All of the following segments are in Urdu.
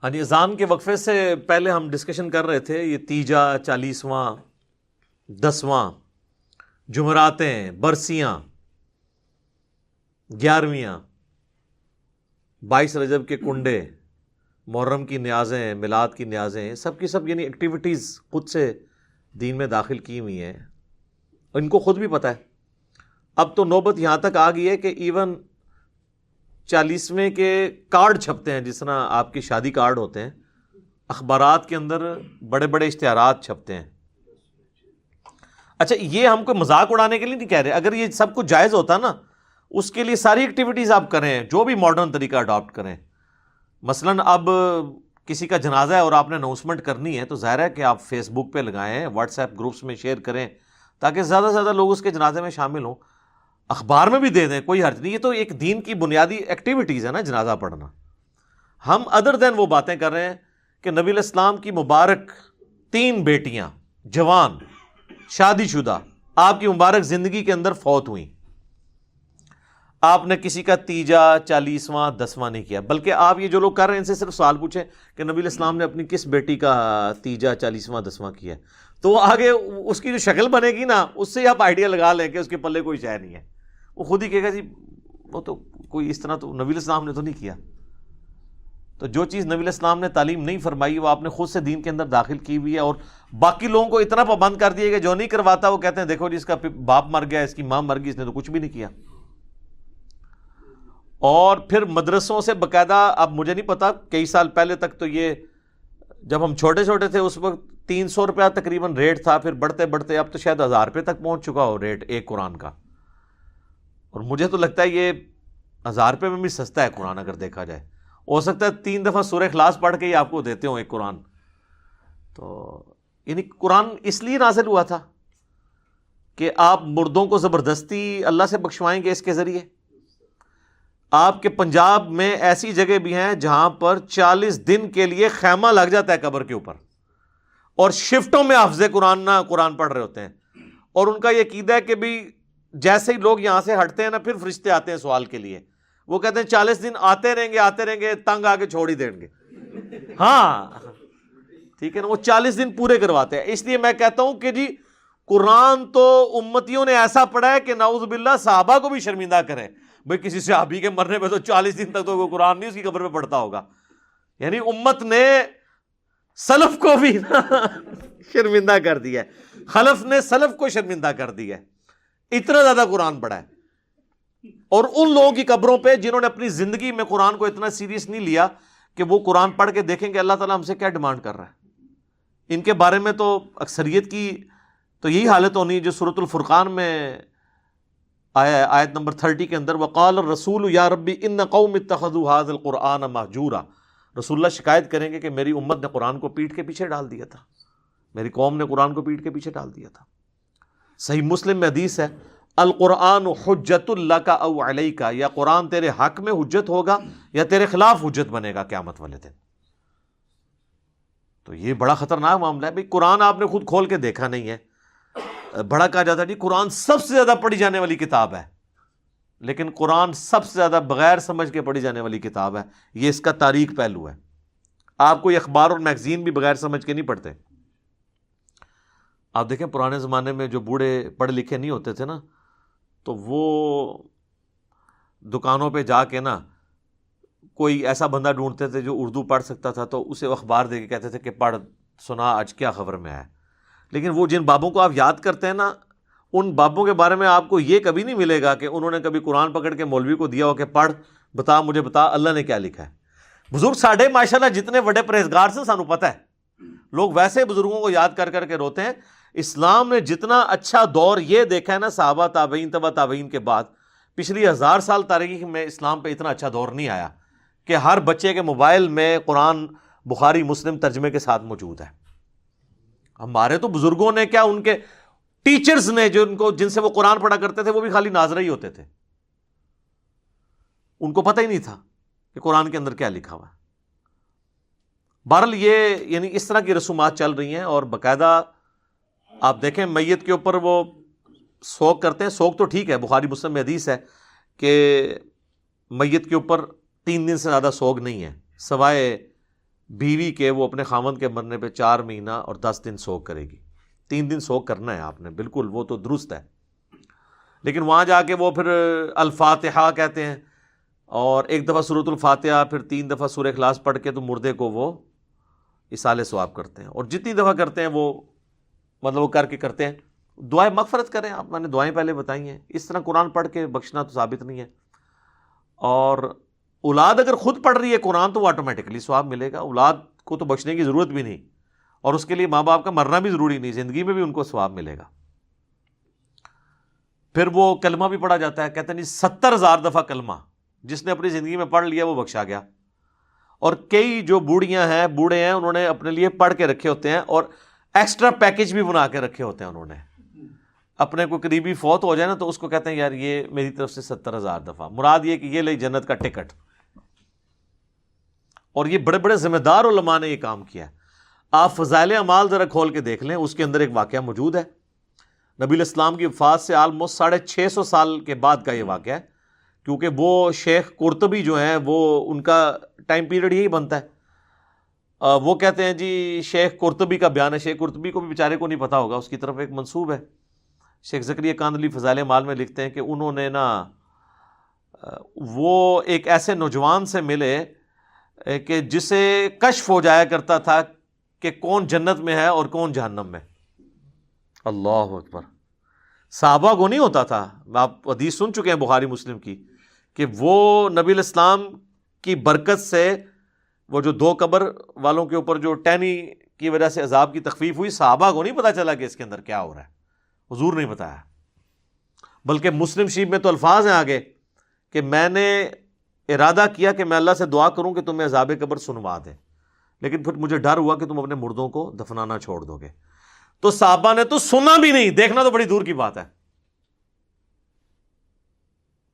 ہاں جی، اذان کے وقفے سے پہلے ہم ڈسکشن کر رہے تھے یہ تیجا، 40واں، 10واں، جمعراتیں، برسیاں، 11ویاں، 22 رجب کے کنڈے، محرم کی نیازیں، میلاد کی نیازیں، سب کی سب یعنی ایکٹیویٹیز خود سے دین میں داخل کی ہوئی ہیں، اور ان کو خود بھی پتہ ہے۔ اب تو نوبت یہاں تک آ گئی ہے کہ ایون 40ویں کے کارڈ چھپتے ہیں، جس طرح آپ کی شادی کارڈ ہوتے ہیں، اخبارات کے اندر بڑے بڑے اشتہارات چھپتے ہیں۔ اچھا، یہ ہم کو مذاق اڑانے کے لیے نہیں کہہ رہے، اگر یہ سب کچھ جائز ہوتا نا، اس کے لیے ساری ایکٹیویٹیز آپ کریں، جو بھی ماڈرن طریقہ اڈاپٹ کریں۔ مثلاً اب کسی کا جنازہ ہے اور آپ نے اناؤنسمنٹ کرنی ہے، تو ظاہر ہے کہ آپ فیس بک پہ لگائیں، واٹس ایپ گروپس میں شیئر کریں، تاکہ زیادہ سے زیادہ لوگ اس کے جنازے میں شامل ہوں۔ اخبار میں بھی دے دیں، کوئی حرج نہیں، یہ تو ایک دین کی بنیادی ایکٹیویٹیز ہے نا جنازہ پڑھنا۔ ہم ادر دین وہ باتیں کر رہے ہیں کہ نبی علیہ السلام کی مبارک 3 بیٹیاں جوان شادی شدہ آپ کی مبارک زندگی کے اندر فوت ہوئیں، آپ نے کسی کا تیجا، 40واں، 10واں نہیں کیا، بلکہ آپ یہ جو لوگ کر رہے ہیں ان سے صرف سوال پوچھیں کہ نبی علیہ السلام نے اپنی کس بیٹی کا تیجا، 40واں، 10واں کیا، تو آگے اس کی جو شکل بنے گی نا، اس سے آپ آئیڈیا لگا لیں کہ اس کے پلے کوئی شے نہیں ہے۔ وہ خود ہی کہے گا جی وہ تو کوئی اس طرح تو نبی علیہ السلام نے تو نہیں کیا۔ تو جو چیز نبی علیہ السلام نے تعلیم نہیں فرمائی، وہ آپ نے خود سے دین کے اندر داخل کی ہوئی ہے، اور باقی لوگوں کو اتنا پابند کر دیا کہ جو نہیں کرواتا وہ کہتے ہیں دیکھو جی اس کا باپ مر گیا، اس کی ماں مر گئی، اس نے تو کچھ بھی نہیں کیا۔ اور پھر مدرسوں سے باقاعدہ، اب مجھے نہیں پتا، کئی سال پہلے تک تو یہ جب ہم چھوٹے چھوٹے تھے اس وقت 300 روپیہ تقریباً ریٹ تھا، پھر بڑھتے بڑھتے اب تو شاید 1000 روپے تک پہنچ چکا ہو ریٹ ایک قرآن کا، اور مجھے تو لگتا ہے یہ 1000 روپے میں بھی سستا ہے قرآن اگر دیکھا جائے۔ ہو سکتا ہے 3 دفعہ سورہ اخلاص پڑھ کے ہی آپ کو دیتے ہوں ایک قرآن۔ تو یعنی قرآن اس لیے نازل ہوا تھا کہ آپ مردوں کو زبردستی اللہ سے بخشوائیں گے اس کے ذریعے۔ آپ کے پنجاب میں ایسی جگہ بھی ہیں جہاں پر 40 دن کے لیے خیمہ لگ جاتا ہے قبر کے اوپر، اور شفٹوں میں حافظ قرآن پڑھ رہے ہوتے ہیں، اور ان کا یہ عقیدہ ہے کہ بھی جیسے ہی لوگ یہاں سے ہٹتے ہیں نا، پھر فرشتے آتے ہیں سوال کے لیے، وہ کہتے ہیں 40 دن آتے رہیں گے، تنگ آ کے چھوڑ ہی دیں گے۔ ہاں ٹھیک ہے نا، وہ 40 دن پورے کرواتے ہیں۔ اس لیے میں کہتا ہوں کہ جی قرآن تو امتیوں نے ایسا پڑھا ہے کہ نعوذ باللہ صحابہ کو بھی شرمندہ کریں۔ بھئی کسی صحابی کے مرنے پہ تو 40 دن تک تو کوئی قرآن نہیں اس کی قبر پہ پڑھتا ہوگا، یعنی امت نے سلف کو بھی شرمندہ کر دیا ہے، خلف نے سلف کو شرمندہ کر دیا ہے، اتنا زیادہ قرآن پڑھا ہے۔ اور ان لوگوں کی قبروں پہ جنہوں نے اپنی زندگی میں قرآن کو اتنا سیریس نہیں لیا کہ وہ قرآن پڑھ کے دیکھیں کہ اللہ تعالیٰ ہم سے کیا ڈیمانڈ کر رہا ہے۔ ان کے بارے میں تو اکثریت کی تو یہی حالت ہونی ہے جو سورۃ الفرقان میں آیا ہے، آیت نمبر 30 کے اندر، وقال الرسول یا ربی ان قوم اتخذوا هذا القرآن مہجورا۔ رسول اللہ شکایت کریں گے کہ میری امت نے قرآن کو پیٹ کے پیچھے ڈال دیا تھا، میری قوم نے قرآن کو پیٹ کے پیچھے ڈال دیا تھا۔ صحیح مسلم میں حدیث ہے، القرآن حجت لک او علیک، یا قرآن تیرے حق میں حجت ہوگا یا تیرے خلاف حجت بنے گا قیامت والے دن۔ تو یہ بڑا خطرناک معاملہ ہے۔ بھئی قرآن آپ نے خود کھول کے دیکھا نہیں ہے، بڑا کہا جاتا ہے جی قرآن سب سے زیادہ پڑھی جانے والی کتاب ہے، لیکن قرآن سب سے زیادہ بغیر سمجھ کے پڑھی جانے والی کتاب ہے، یہ اس کا تاریک پہلو ہے۔ آپ کوئی اخبار اور میگزین بھی بغیر سمجھ کے نہیں پڑھتے۔ آپ دیکھیں پرانے زمانے میں جو بوڑھے پڑھے لکھے نہیں ہوتے تھے نا، تو وہ دکانوں پہ جا کے نا کوئی ایسا بندہ ڈھونڈتے تھے جو اردو پڑھ سکتا تھا، تو اسے اخبار دے کے کہتے تھے کہ پڑھ سنا آج کیا خبر میں آیا۔ لیکن وہ جن بابوں کو آپ یاد کرتے ہیں نا، ان بابوں کے بارے میں آپ کو یہ کبھی نہیں ملے گا کہ انہوں نے کبھی قرآن پکڑ کے مولوی کو دیا ہو کہ پڑھ بتا، مجھے بتا اللہ نے کیا لکھا ہے۔ بزرگ ساڈے ماشاءاللہ جتنے بڑے پرہیزگار سے سانو پتہ ہے، لوگ ویسے بزرگوں کو یاد کر کر کے روتے ہیں۔ اسلام نے جتنا اچھا دور یہ دیکھا ہے نا صحابہ، تابعین، تبع تابعین کے بعد، پچھلی 1000 سال تاریخ میں اسلام پہ اتنا اچھا دور نہیں آیا کہ ہر بچے کے موبائل میں قرآن بخاری مسلم ترجمے کے ساتھ موجود ہے۔ ہمارے تو بزرگوں نے کیا، ان کے ٹیچرز نے جن سے وہ قرآن پڑھا کرتے تھے وہ بھی خالی ناظرہ ہی ہوتے تھے، ان کو پتہ ہی نہیں تھا کہ قرآن کے اندر کیا لکھا ہوا ہے۔ بہرحال یہ یعنی اس طرح کی رسومات چل رہی ہیں، اور باقاعدہ آپ دیکھیں میت کے اوپر وہ سوگ کرتے ہیں۔ سوگ تو ٹھیک ہے، بخاری مسلم میں حدیث ہے کہ میت کے اوپر 3 دن سے زیادہ سوگ نہیں ہے، سوائے بیوی کے وہ اپنے خامند کے مرنے پہ 4 مہینہ اور 10 دن سوگ کرے گی. 3 دن سوگ کرنا ہے آپ نے، بالکل وہ تو درست ہے. لیکن وہاں جا کے وہ پھر الفاتحہ کہتے ہیں، اور ایک دفعہ سورۃ الفاتحہ، پھر 3 دفعہ سورہ اخلاص پڑھ کے تو مردے کو وہ اصالہ ثواب کرتے ہیں. اور جتنی دفعہ کرتے ہیں وہ مطلب وہ کر کے کرتے ہیں. دعائیں مغفرت کریں آپ، میں نے دعائیں پہلے بتائی ہیں. اس طرح قرآن پڑھ کے بخشنا تو ثابت نہیں ہے. اور اولاد اگر خود پڑھ رہی ہے قرآن تو وہ آٹومیٹکلی ثواب ملے گا. اولاد کو تو بخشنے کی ضرورت بھی نہیں، اور اس کے لیے ماں باپ کا مرنا بھی ضروری نہیں، زندگی میں بھی ان کو ثواب ملے گا. پھر وہ کلمہ بھی پڑھا جاتا ہے. کہتے ہیں 70,000 دفعہ کلمہ جس نے اپنی زندگی میں پڑھ لیا وہ بخشا گیا. اور کئی جو بوڑھیاں ہیں، بوڑھے ہیں، انہوں نے اپنے لیے پڑھ کے رکھے ہوتے ہیں اور ایکسٹرا پیکج بھی بنا کے رکھے ہوتے ہیں. انہوں نے اپنے کوئی قریبی فوت ہو جائے نا تو اس کو کہتے ہیں یار یہ میری طرف سے 70,000 دفعہ، مراد یہ کہ یہ لے جنت کا ٹکٹ. اور یہ بڑے بڑے ذمہ دار علماء نے یہ کام کیا ہے. آپ فضائل اعمال ذرا کھول کے دیکھ لیں، اس کے اندر ایک واقعہ موجود ہے. نبی علیہ السلام کی وفات سے آلموسٹ 650 سال کے بعد کا یہ واقعہ ہے، کیونکہ وہ شیخ قرطبی جو ہیں وہ ان کا ٹائم پیریڈ یہی بنتا ہے. وہ کہتے ہیں جی شیخ قرطبی کا بیان ہے. شیخ قرطبی کو بھی بیچارے کو نہیں پتا ہوگا، اس کی طرف ایک منسوب ہے. شیخ زکریا کاندھلی فضائل اعمال میں لکھتے ہیں کہ انہوں نے نا وہ ایک ایسے نوجوان سے ملے کہ جسے کشف ہو جایا کرتا تھا کہ کون جنت میں ہے اور کون جہنم میں. اللہ اکبر. صحابہ کو نہیں ہوتا تھا. آپ حدیث سن چکے ہیں بخاری مسلم کی کہ وہ نبی علیہ السلام کی برکت سے وہ جو 2 قبر والوں کے اوپر جو ٹہنی کی وجہ سے عذاب کی تخفیف ہوئی، صحابہ کو نہیں پتا چلا کہ اس کے اندر کیا ہو رہا ہے. حضور نہیں بتایا. بلکہ مسلم شریف میں تو الفاظ ہیں آگے کہ میں نے ارادہ کیا کہ میں اللہ سے دعا کروں کہ تمہیں عذاب قبر سنوا دے، لیکن پھر مجھے ڈر ہوا کہ تم اپنے مردوں کو دفنانا چھوڑ دو گے. تو صحابہ نے تو سنا بھی نہیں، دیکھنا تو بڑی دور کی بات ہے.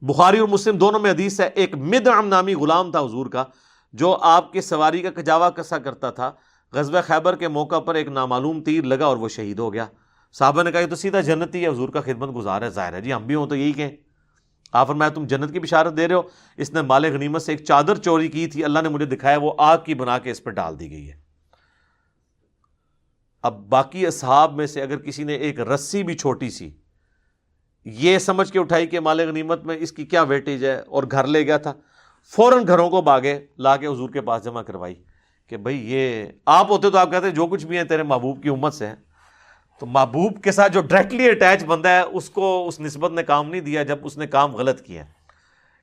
بخاری اور مسلم دونوں میں حدیث ہے. ایک مدعم نامی غلام تھا حضور کا، جو آپ کے سواری کا کجاوا کسا کرتا تھا. غزوہ خیبر کے موقع پر ایک نامعلوم تیر لگا اور وہ شہید ہو گیا. صحابہ نے کہا یہ تو سیدھا جنتی ہے، حضور کا خدمت گزار ہے. ظاہر ہے جی ہم بھی ہوں تو یہی کہیں. آپ فرمایا تم جنت کی بشارت دے رہے ہو. اس نے مال غنیمت سے ایک چادر چوری کی تھی، اللہ نے مجھے دکھایا وہ آگ کی بنا کے اس پہ ڈال دی گئی ہے. اب باقی اصحاب میں سے اگر کسی نے ایک رسی بھی چھوٹی سی یہ سمجھ کے اٹھائی کہ مال غنیمت میں اس کی کیا ویٹیج ہے اور گھر لے گیا تھا، فوراً گھروں کو باغے لا کے حضور کے پاس جمع کروائی کہ بھئی یہ آپ ہوتے تو آپ کہتے جو کچھ بھی ہیں تیرے محبوب کی امت سے ہیں. تو محبوب کے ساتھ جو ڈائریکٹلی اٹیچ بندہ ہے اس کو اس نسبت نے کام نہیں دیا جب اس نے کام غلط کیا.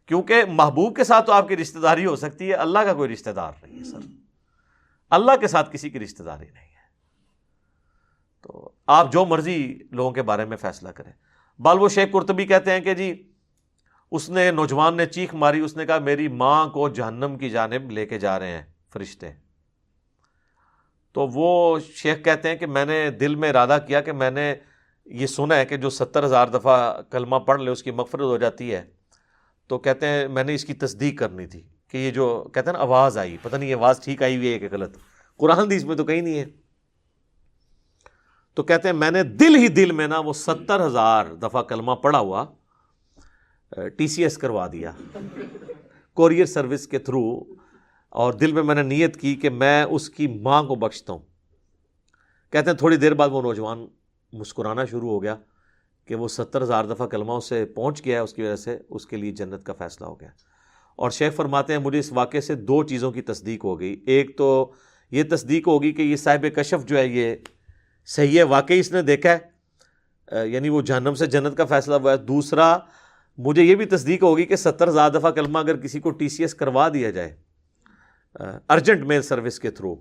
کیونکہ محبوب کے ساتھ تو آپ کی رشتہ داری ہو سکتی ہے، اللہ کا کوئی رشتہ دار نہیں ہے سر. اللہ کے ساتھ کسی کی رشتہ داری نہیں ہے. تو آپ جو مرضی لوگوں کے بارے میں فیصلہ کریں. بال وہ شیخ قرطبی کہتے ہیں کہ جی اس نے نوجوان نے چیخ ماری، اس نے کہا میری ماں کو جہنم کی جانب لے کے جا رہے ہیں فرشتے. تو وہ شیخ کہتے ہیں کہ میں نے دل میں ارادہ کیا کہ میں نے یہ سنا ہے کہ جو 70,000 دفعہ کلمہ پڑھ لے اس کی مغفرت ہو جاتی ہے. تو کہتے ہیں میں نے اس کی تصدیق کرنی تھی کہ یہ جو کہتے ہیں نا آواز آئی، پتہ نہیں یہ آواز ٹھیک آئی ہوئی ہے کہ غلط، قرآن حدیث میں تو کہیں نہیں ہے. تو کہتے ہیں میں نے دل ہی دل میں نا وہ 70,000 دفعہ کلمہ پڑھا ہوا TCS کروا دیا کوریئر سروس کے تھرو، اور دل میں نے نیت کی کہ میں اس کی ماں کو بخشتا ہوں. کہتے ہیں تھوڑی دیر بعد وہ نوجوان مسکرانا شروع ہو گیا کہ وہ 70,000 دفعہ کلمہ اسے پہنچ گیا ہے، اس کی وجہ سے اس کے لیے جنت کا فیصلہ ہو گیا. اور شیخ فرماتے ہیں مجھے اس واقعے سے 2 چیزوں کی تصدیق ہو گئی. ایک تو یہ تصدیق ہوگی کہ یہ صاحب کشف جو ہے یہ صحیح ہے، واقعی اس نے دیکھا ہے، یعنی وہ جہنم سے جنت کا فیصلہ ہوا ہے. دوسرا مجھے یہ بھی تصدیق ہوگی کہ 70,000 دفعہ کلمہ اگر کسی کو TCS کروا دیا جائے ارجنٹ میل سروس کے تھرو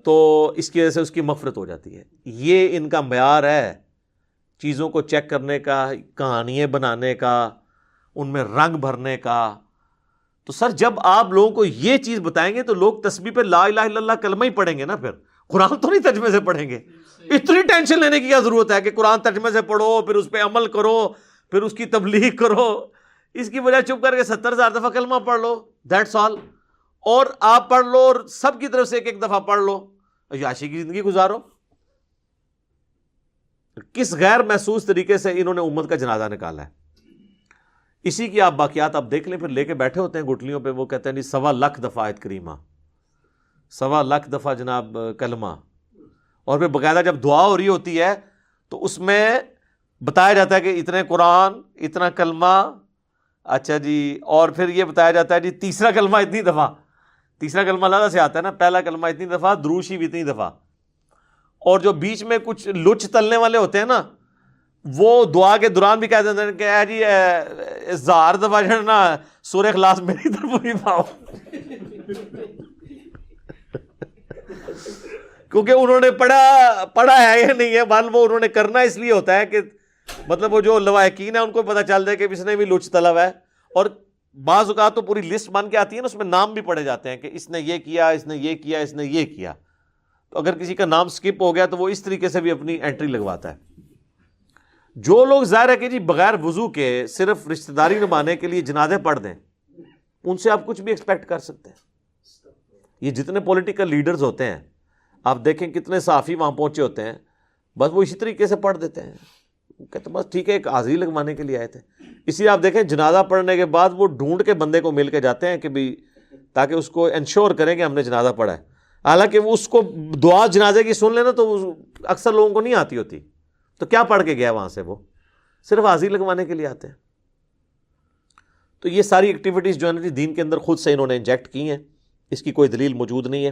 تو اس کی وجہ سے اس کی مغفرت ہو جاتی ہے. یہ ان کا معیار ہے چیزوں کو چیک کرنے کا، کہانیاں بنانے کا، ان میں رنگ بھرنے کا. تو سر جب آپ لوگوں کو یہ چیز بتائیں گے تو لوگ تسبیح پہ لا الہ الا اللہ کلمہ ہی پڑھیں گے نا، پھر قرآن تو نہیں ترجمے سے پڑھیں گے. اتنی ٹینشن لینے کی کیا ضرورت ہے کہ قرآن ترجمے سے پڑھو پھر اس پہ عمل کرو پھر اس کی تبلیغ کرو. اس کی وجہ چپ کر کے 70,000 دفعہ کلمہ پڑھ لو، دیٹس آل. اور آپ پڑھ لو اور سب کی طرف سے ایک دفعہ پڑھ لو، عیاشی کی زندگی گزارو. کس غیر محسوس طریقے سے انہوں نے امت کا جنازہ نکالا ہے. اسی کی آپ باقیات آپ دیکھ لیں، پھر لے کے بیٹھے ہوتے ہیں گٹلیوں پہ. وہ کہتے ہیں 1.25 لاکھ دفعہ آیت کریمہ 1.25 لاکھ دفعہ جناب کلمہ، اور پھر باقاعدہ جب دعا ہو رہی ہوتی ہے تو اس میں بتایا جاتا ہے کہ اتنے قرآن، اتنا کلمہ، اچھا جی، اور پھر یہ بتایا جاتا ہے جی تیسرا کلمہ اتنی دفعہ، تیسرا کلمہ علیحدہ سے آتا ہے نا، پہلا کلمہ اتنی دفعہ، درود شریف اتنی دفعہ، اور جو بیچ میں کچھ لچ تلنے والے ہوتے ہیں نا، وہ دعا کے دوران بھی کہہ دیتے ہیں کہ اے جی 1000 دفعہ جو ہے نا سورہ اخلاص میری طرف بھی پاؤ، کیونکہ انہوں نے پڑھا ہے یا نہیں ہے، بل وہ انہوں نے کرنا اس لیے ہوتا ہے کہ مطلب وہ جو لواحقین ہیں ان کو پتہ چل جائے کہ اس نے بھی لچ طلب ہے، اور بعض اوقات تو پوری لسٹ بن کے آتی ہے نا، اس میں نام بھی پڑھے جاتے ہیں کہ اس نے یہ کیا، اس نے یہ کیا، اس نے یہ کیا، تو اگر کسی کا نام سکپ ہو گیا تو وہ اس طریقے سے بھی اپنی انٹری لگواتا ہے۔ جو لوگ ظاہر ہے کہ جی بغیر وضو کے صرف رشتہ داری نبھانے کے لیے جنازے پڑھ دیں، ان سے آپ کچھ بھی ایکسپیکٹ کر سکتے ہیں۔ یہ جتنے پولیٹیکل لیڈرز ہوتے ہیں آپ دیکھیں کتنے صحافی وہاں پہنچے ہوتے ہیں، بس وہ اسی طریقے سے پڑھ دیتے ہیں، کہتے بس ٹھیک ہے ایک حاضری لگوانے کے لیے آئے تھے۔ اسی لیے آپ دیکھیں جنازہ پڑھنے کے بعد وہ ڈھونڈ کے بندے کو مل کے جاتے ہیں کہ بھی تاکہ اس کو انشور کریں کہ ہم نے جنازہ پڑھا ہے، حالانکہ وہ اس کو دعا جنازے کی سن لینا تو اکثر لوگوں کو نہیں آتی ہوتی، تو کیا پڑھ کے گیا وہاں سے، وہ صرف حاضری لگوانے کے لیے آتے ہیں۔ تو یہ ساری ایکٹیویٹیز جو ہے نا دین کے اندر خود سے انہوں نے انجیکٹ کی ہیں، اس کی کوئی دلیل موجود نہیں ہے۔